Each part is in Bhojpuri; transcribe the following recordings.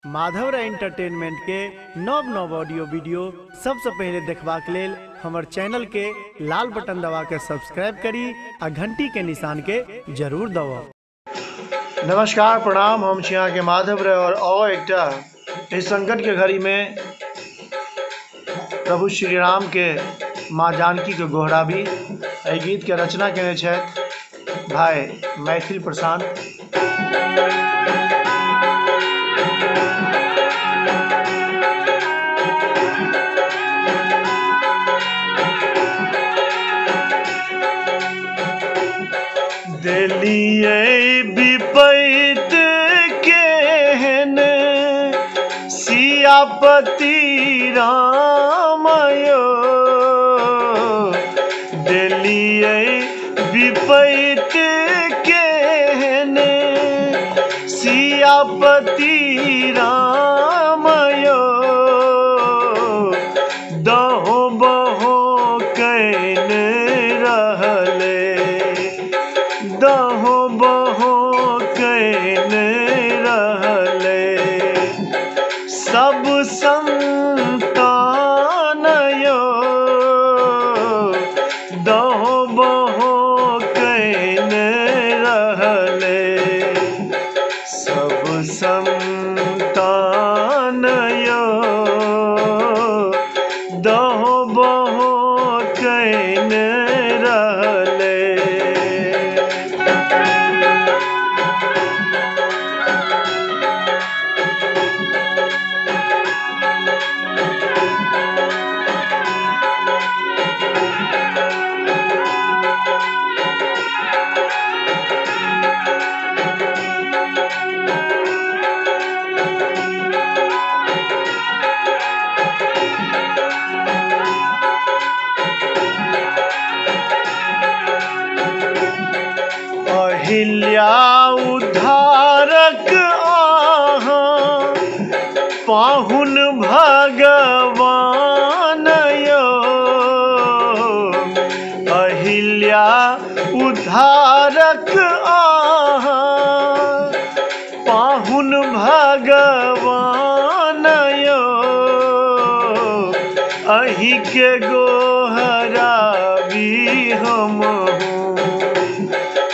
माधव एंटरटेनमेंट के नव नव ऑडियो वीडियो सबसे पहले देखबाक लेल हमर चैनल के लाल बटन दबा के सब्सक्राइब करी आ घंटी के निशान के जरूर दबाओ। नमस्कार प्रणाम, हम छी अहाँ के माधव रे और आओ एकटा इस संकट के घड़ी में प्रभु श्री राम के माँ जानकी के गोहराबी। एहि गीत के रचना केने छथि भाई मैथिल प्रशांत। देलिए विपैत केहन सियापति राम यो, देलिए विपैत केहन सियापति राम यो, दहो बहो कैन रहले, दहो बहो कैन रहले, सब संतान यो, दहो बहो कैन रहले, सब संतान यो, दहो बहो कैन रहले। अहिल्या उद्धारक आहाँ पाहुन भगवान यो, अहिल्या उद्धारक आहाँ पाहुन भगवान यो, अहि के गोहराबी हमहु,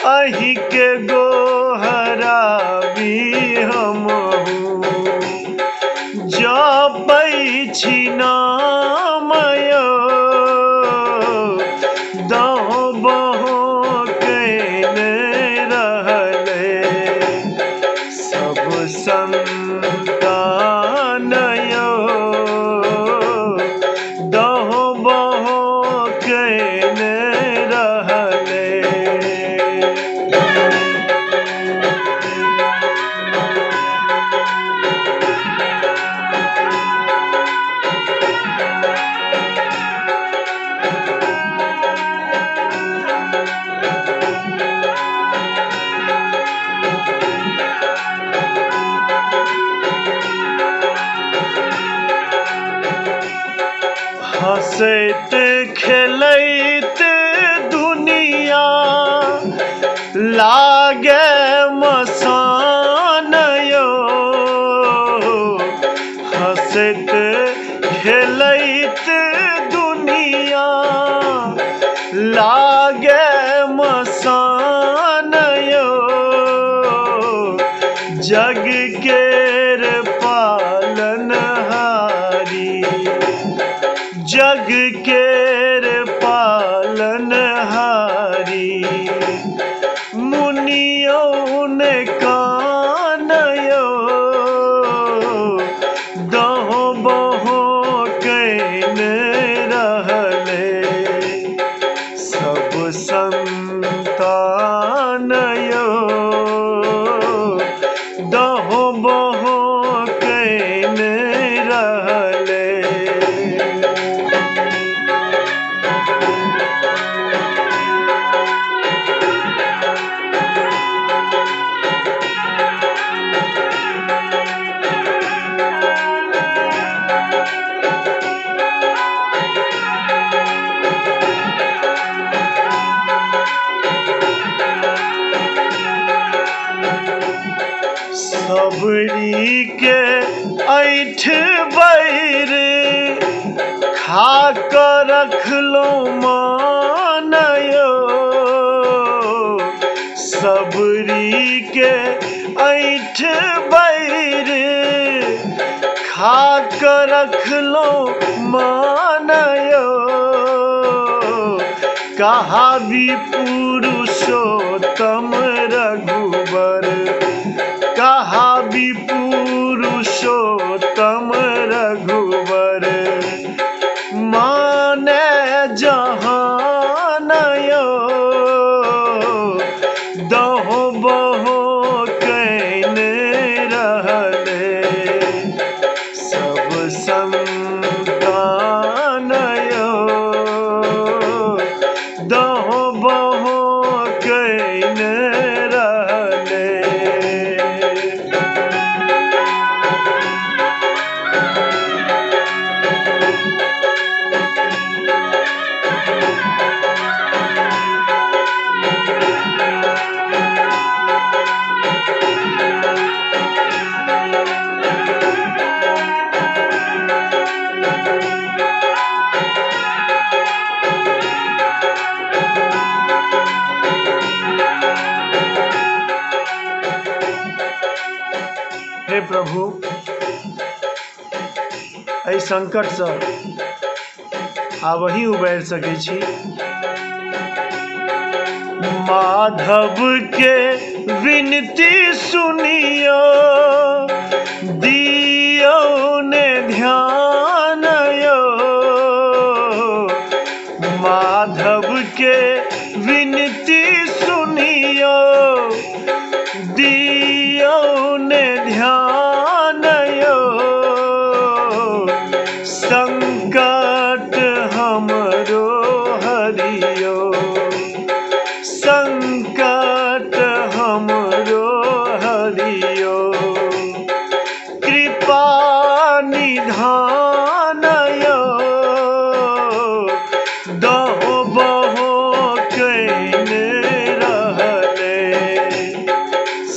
अहि के गोहराबी हमहु, जपै छी नाम यो, दहो बहो कैन रहले, सब संतान यो, दहो बहो कैन रहले। हंसैत खेलैत दुनिया लागे मसान यो, हंसैत खेलैत दुनिया लागे मसान यो, जग केर पालनहारी, जग केर पालनहारी, मुनियों ने कान यो, दहो बहो ऐठ बैर खा कर रखलो मानयो सबरी के ऐठ बैर खा कर रखलो मानयो कहा भी पुरुषोत्तम रघुबर कहा भी पुरुषोत्तम रघुबर माने जहानयो दहो बहो कैने रहले सब संतानयो दहो बहो कैने रहले। हे प्रभु एहि संकट से आबही उबारि सकै छी। माधव के विनती सुनियो दियो ने ध्यान यो माधव के विनती सुनियो दियो ने ध्यान यो संकट हमरो हरियो संकट हमरो हरियो कृपा निधान यो दहो बहो कैने रहले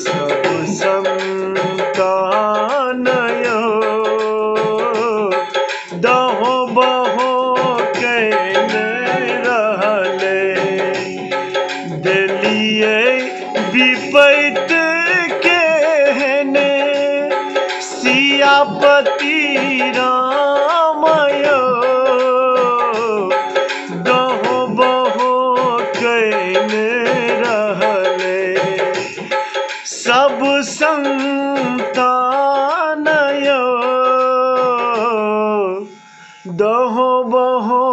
सब संतान यो दहो बहो कैने रहले दिलिए विपैत केहने सियापति राम यो दहो बहो कैने रहले सब संतान यो दहो बहो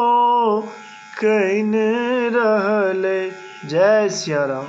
कैने रहले। जय सिया राम।